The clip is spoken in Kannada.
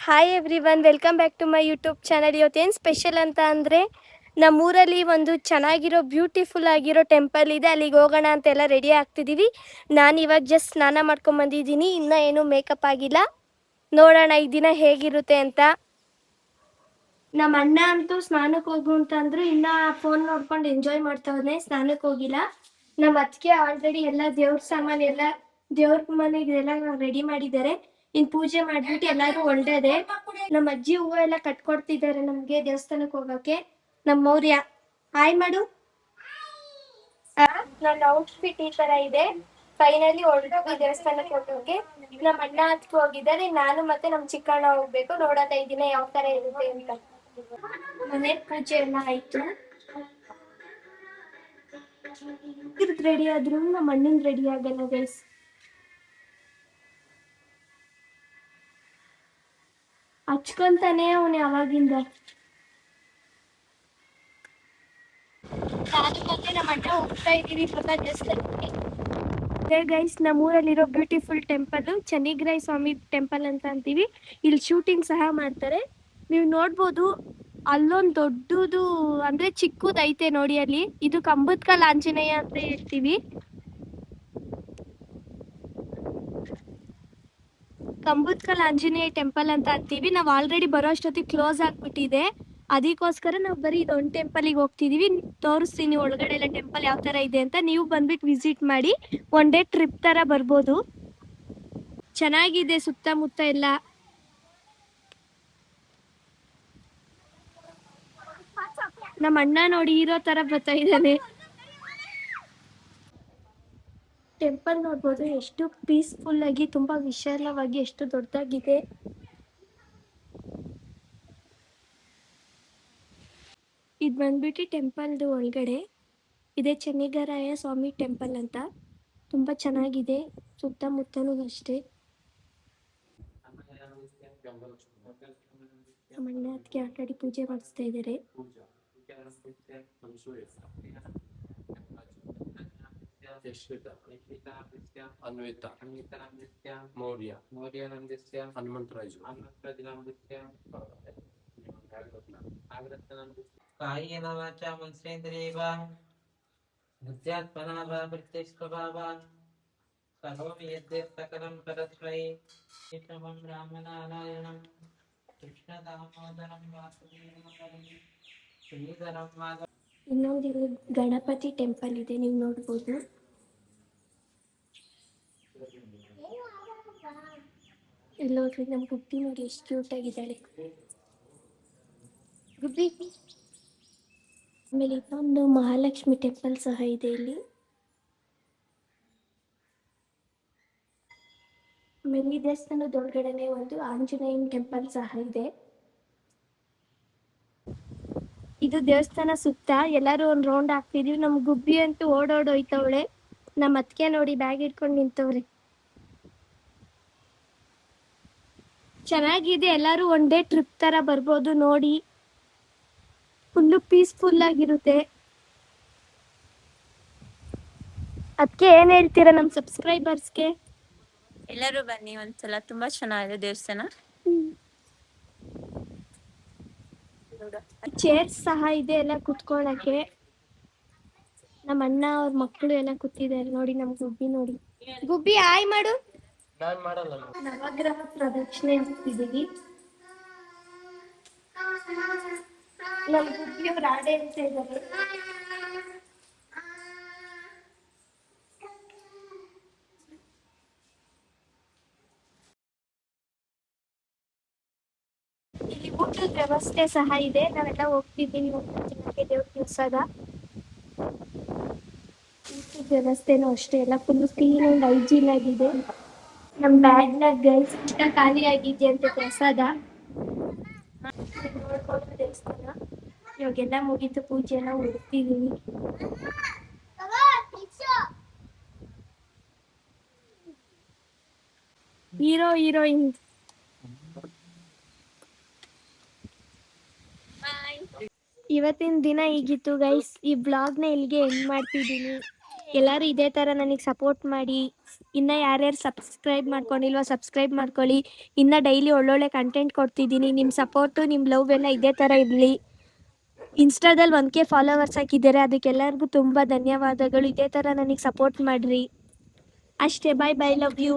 Hi everyone, welcome back to my YouTube channel. ಇವತ್ತೇನು ಸ್ಪೆಷಲ್ ಅಂತ ಅಂದರೆ ನಮ್ಮೂರಲ್ಲಿ ಒಂದು ಚೆನ್ನಾಗಿರೋ ಬ್ಯೂಟಿಫುಲ್ ಆಗಿರೋ ಟೆಂಪಲ್ ಇದೆ. ಅಲ್ಲಿಗೆ ಹೋಗೋಣ ಅಂತೆಲ್ಲ ರೆಡಿ ಆಗ್ತಿದ್ದೀವಿ. ನಾನು ಇವಾಗ ಜಸ್ಟ್ ಸ್ನಾನ ಮಾಡ್ಕೊಂಬಂದಿದ್ದೀನಿ, ಇನ್ನೂ ಏನೂ ಮೇಕಪ್ ಆಗಿಲ್ಲ. ನೋಡೋಣ ಈ ದಿನ ಹೇಗಿರುತ್ತೆ ಅಂತ. ನಮ್ಮ ಅಣ್ಣ ಅಂತೂ ಸ್ನಾನಕ್ಕೆ ಹೋಗು ಅಂತಂದ್ರು, ಇನ್ನೂ ಫೋನ್ ನೋಡ್ಕೊಂಡು ಎಂಜಾಯ್ ಮಾಡ್ತಾವನೆ, ಸ್ನಾನಕ್ಕೆ ಹೋಗಿಲ್ಲ. ನಮ್ಮ ಅತ್ತಿಗೆ ಆಲ್ರೆಡಿ ಎಲ್ಲ ದೇವ್ರ ಸಾಮಾನು ಎಲ್ಲ ದೇವ್ರ ಮನೆಗೆ ಎಲ್ಲ ರೆಡಿ ಮಾಡಿದ್ದಾರೆ. ಇನ್ನು ಪೂಜೆ ಮಾಡಿಬಿಟ್ಟು ಎಲ್ಲರೂ ಹೊರಡದೆ. ನಮ್ಮ ಅಜ್ಜಿ ಹೂವು ಎಲ್ಲ ಕಟ್ಕೊಡ್ತಿದ್ದಾರೆ ನಮಗೆ ದೇವಸ್ಥಾನಕ್ಕೆ ಹೋಗೋಕ್ಕೆ. ನಮ್ಮ ಮೌರ್ಯ ಹಾಯ್ ಮಾಡು. ನನ್ನ ಔಟ್ಫಿಟ್ ಈ ತರ ಇದೆ. ಫೈನಲಿ ಹೊರಡೋಗಿ ದೇವಸ್ಥಾನಕ್ಕೆ ಹೋಗೋಕೆ. ನಮ್ಮ ಅಣ್ಣ ಹತ್ಕೊ ಹೋಗಿದ್ದಾರೆ, ನಾನು ಮತ್ತೆ ನಮ್ಮ ಚಿಕ್ಕಣ್ಣ ಹೋಗ್ಬೇಕು. ನೋಡೋದ ಈ ದಿನ ಯಾವ ತರ ಇರುತ್ತೆ ಅಂತ. ಮನೆ ಪೂಜೆ ಎಲ್ಲ ಆಯ್ತು, ರೆಡಿ ಆದ್ರು ನಮ್ಮ ಅಣ್ಣನ್ ರೆಡಿ ಆಗಲ್ಲ ಗೈಸ್. ಹಚ್ಕೊಂತಾನೆ ಅವನು ಯಾವಾಗಿಂದ. ನಾನು ಮತ್ತೆ ನಮ್ಮ ಅಣ್ಣ ಹೋಗ್ತಾ ಇದ್ದೀವಿ ಗೈಸ್. ನಮ್ಮೂರಲ್ಲಿರೋ ಬ್ಯೂಟಿಫುಲ್ ಟೆಂಪಲ್ ಚೆನ್ನಿಗ್ರಾಯ ಸ್ವಾಮಿ ಟೆಂಪಲ್ ಅಂತ ಅಂತೀವಿ. ಇಲ್ಲಿ ಶೂಟಿಂಗ್ ಸಹ ಮಾಡ್ತಾರೆ, ನೀವು ನೋಡ್ಬೋದು. ಅಲ್ಲೊಂದು ದೊಡ್ಡದು ಅಂದ್ರೆ ಚಿಕ್ಕದೈತೆ ನೋಡಿ ಅಲ್ಲಿ, ಇದು ಕಂಬದಕಲ್ ಆಂಜನೇಯ ಅಂತ ಹೇಳ್ತೀವಿ. ಕಂಬದಕಲ್ ಆಂಜನೇಯ ಟೆಂಪಲ್ ಅಂತ ಅಂತೀವಿ. ನಾವು ಆಲ್ರೆಡಿ ಬರೋ ಅಷ್ಟೊತ್ತಿಗೆ ಕ್ಲೋಸ್ ಆಗ್ಬಿಟ್ಟಿದೆ, ಅದಕ್ಕೋಸ್ಕರ ನಾವು ಬರೀ ಇದೊಂದು ಟೆಂಪಲಿಗೆ ಹೋಗ್ತಿದೀವಿ. ತೋರಿಸ್ತೀನಿ ಒಳಗಡೆ ಎಲ್ಲ ಟೆಂಪಲ್ ಯಾವ ತರ ಇದೆ ಅಂತ. ನೀವು ಬಂದ್ಬಿಟ್ಟು ವಿಸಿಟ್ ಮಾಡಿ, ಒನ್ ಡೇ ಟ್ರಿಪ್ ತರ ಬರ್ಬೋದು. ಚೆನ್ನಾಗಿದೆ ಸುತ್ತಮುತ್ತ ಎಲ್ಲ. ನಮ್ಮ ಅಣ್ಣ ನೋಡಿ ಹೀರೋ ತರ ಬರ್ತಾ ಇದ್ದಾನೆ. ಟೆಂಪಲ್ ನೋಡ್ಬೋದು ಎಷ್ಟು ಪೀಸ್ಫುಲ್ ಆಗಿ, ತುಂಬಾ ವಿಶಾಲವಾಗಿ, ಎಷ್ಟು ದೊಡ್ಡದಾಗಿದೆ. ಇದು ಬಂದ್ಬಿಟ್ಟು ಟೆಂಪಲ್ದು ಒಳಗಡೆ ಇದೆ, ಚೆನ್ನಿಗರಾಯ ಸ್ವಾಮಿ ಟೆಂಪಲ್ ಅಂತ. ತುಂಬಾ ಚೆನ್ನಾಗಿದೆ, ಸುತ್ತಮುತ್ತಲೂ ಅಷ್ಟೇ. ನಮ್ಮ ಅಣ್ಣ ಅದಕ್ಕೆ ಆಲ್ರೆಡಿ ಪೂಜೆ ಮಾಡಿಸ್ತಾ ಇದ್ದಾರೆ. ಅನ್ವಿತ ಮೌರ್ಯ ಹನುಮಂತರಾಜು ಕಾಯೇನ ವಾಚಾ ಮನಸೇಂದ್ರಿಯೇವ ಬುದ್ಧ್ಯಾತ್ಮನಾ ವಾ ಪ್ರತ್ಯಕ್ಷಭಾವಾನ್ ಕರೋಮಿ ಯದ್ಯತ್ ಸಕಲಂ ಪರಸ್ಮೈ ಕೇಶವಂ ರಾಮನಾರಾಯಣಂ ಕೃಷ್ಣ ದಾಮೋದರಂ ವಾಸುದೇವಂ ಶ್ರೀಧರಂ ಮಾಧವಂ. ಇನ್ನೊಂದು ಇಲ್ಲಿ ಗಣಪತಿ ಟೆಂಪಲ್ ಇದೆ, ನೀವು ನೋಡ್ಬೋದು. ಇಲ್ಲಿ ನೋಡ್ರಿ ನಮ್ಮ ಗುಬ್ಬಿ ನೋಡಿ ಎಷ್ಟು ಕ್ಯೂಟ್ ಆಗಿದ್ದಾಳೆ ಗುಬ್ಬಿ. ಆಮೇಲೆ ಇನ್ನೊಂದು ಮಹಾಲಕ್ಷ್ಮಿ ಟೆಂಪಲ್ ಸಹ ಇದೆ ಇಲ್ಲಿ. ಆಮೇಲೆ ಈ ದೇವಸ್ಥಾನದ ಒಳಗಡೆನೆ ಒಂದು ಆಂಜನೇಯನ್ ಟೆಂಪಲ್ ಸಹ ಇದೆ. ಇದು ದೇವಸ್ಥಾನ ಸುತ್ತ ಎಲ್ಲರೂ ಒಂದು ರೌಂಡ್ ಹಾಕ್ತಿದೀವಿ. ನಮ್ ಗುಬ್ಬಿ ಅಂತೂ ಓಡೋಡೋಯ್ತವಳೆ. ನಮ್ಮ ಅತ್ತಿಗೆ ನೋಡಿ ಬ್ಯಾಗ್ ಇಟ್ಕೊಂಡು ನಿಂತವ್ರೆ. ಚೆನ್ನಾಗಿದೆ, ಎಲ್ಲರೂ ಒನ್ ಡೇ ಟ್ರಿಪ್ ತರ ಬರ್ಬೋದು ನೋಡಿ. ಫುಲ್ಲು ಪೀಸ್ಫುಲ್ ಆಗಿರುತ್ತೆ. ಅದಕ್ಕೆ ಏನ್ ಹೇಳ್ತೀರಾ ನಮ್ಮ ಸಬ್ಸ್ಕ್ರೈಬರ್ಸ್ಗೆ? ಎಲ್ಲರೂ ಬನ್ನಿ ಒಂದ್ಸಲ, ತುಂಬಾ ಚೆನ್ನಾಗಿದೆ ದೇವಸ್ಥಾನ. ಚೇರ್ಸ್ ಸಹ ಇದೆ ಎಲ್ಲ ಕುತ್ಕೊಳ್ಳಕ್ಕೆ. ನಮ್ಮ ಅಣ್ಣ ಅವ್ರ ಮಕ್ಕಳು ಎಲ್ಲ ಕೂತಿದ್ದಾರೆ ನೋಡಿ. ನಮ್ ಗುಬ್ಬಿ ನೋಡಿ, ಗುಬ್ಬಿ ಹಾಯ್ ಮಾಡು. ನವಗ್ರಹ ಪ್ರದಕ್ಷಿಣೆ ಹಾಕ್ತಿದೀವಿ. ನಮ್ ಗುಬ್ಬಿಯವ್ರು ಆಡೆ ಅಂತ ಇದ್ದಾರೆ. ಇಲ್ಲಿ ಊಟದ ವ್ಯವಸ್ಥೆ ಸಹ ಇದೆ, ನಾವೆಲ್ಲ ಹೋಗ್ತಿದ್ದೀವಿ ಊಟಕ್ಕೆ. ದೇವ್ರ ಪ್ರಸಾದ ಊಟದ ವ್ಯವಸ್ಥೆನೂ ಅಷ್ಟೇ, ಎಲ್ಲ ಫುಲ್ ಕ್ಲೀನ್ ಅಂಡ್ ಹೈಜೀನ್ ಆಗಿದೆ. ನಮ್ಮ ಬ್ಯಾಗ್ನಾಗ ಗೈಸ್ ಊಟ ಖಾಲಿ ಆಗಿದೆ ಅಂತ ಪ್ರಸಾದ. ನೋಡ್ಕೊಂಡು ದೇವಸ್ಥಾನ ಇವಾಗೆಲ್ಲ ಮುಗೀತು, ಪೂಜೆ ಎಲ್ಲ ಹುಡುಕ್ತಿದೀವಿ. Hero heroine. ಇವತ್ತಿನ ದಿನ ಹೀಗಿತ್ತು ಗೈಸ್. ಈ ಬ್ಲಾಗ್ನ ಇಲ್ಲಿಗೆ ಎಂಡ್ ಮಾಡ್ತಿದ್ದೀನಿ. ಎಲ್ಲರೂ ಇದೇ ಥರ ನನಗೆ ಸಪೋರ್ಟ್ ಮಾಡಿ. ಇನ್ನು ಯಾರ್ಯಾರು ಸಬ್ಸ್ಕ್ರೈಬ್ ಮಾಡ್ಕೊಂಡಿಲ್ವೋ ಸಬ್ಸ್ಕ್ರೈಬ್ ಮಾಡ್ಕೊಳ್ಳಿ. ಇನ್ನು ಡೈಲಿ ಒಳ್ಳೊಳ್ಳೆ ಕಂಟೆಂಟ್ ಕೊಡ್ತಿದ್ದೀನಿ. ನಿಮ್ಮ ಸಪೋರ್ಟು ನಿಮ್ಮ ಲವ್ ಎಲ್ಲ ಇದೇ ಥರ ಇರಲಿ. ಇನ್ಸ್ಟಾದಲ್ಲಿ 1K ಫಾಲೋವರ್ಸ್ ಹಾಕಿದ್ದಾರೆ, ಅದಕ್ಕೆಲ್ಲರಿಗೂ ತುಂಬ ಧನ್ಯವಾದಗಳು. ಇದೇ ಥರ ನನಗೆ ಸಪೋರ್ಟ್ ಮಾಡಿರಿ. ಅಷ್ಟೇ, ಬಾಯ್ ಬಾಯ್, ಲವ್ ಯು.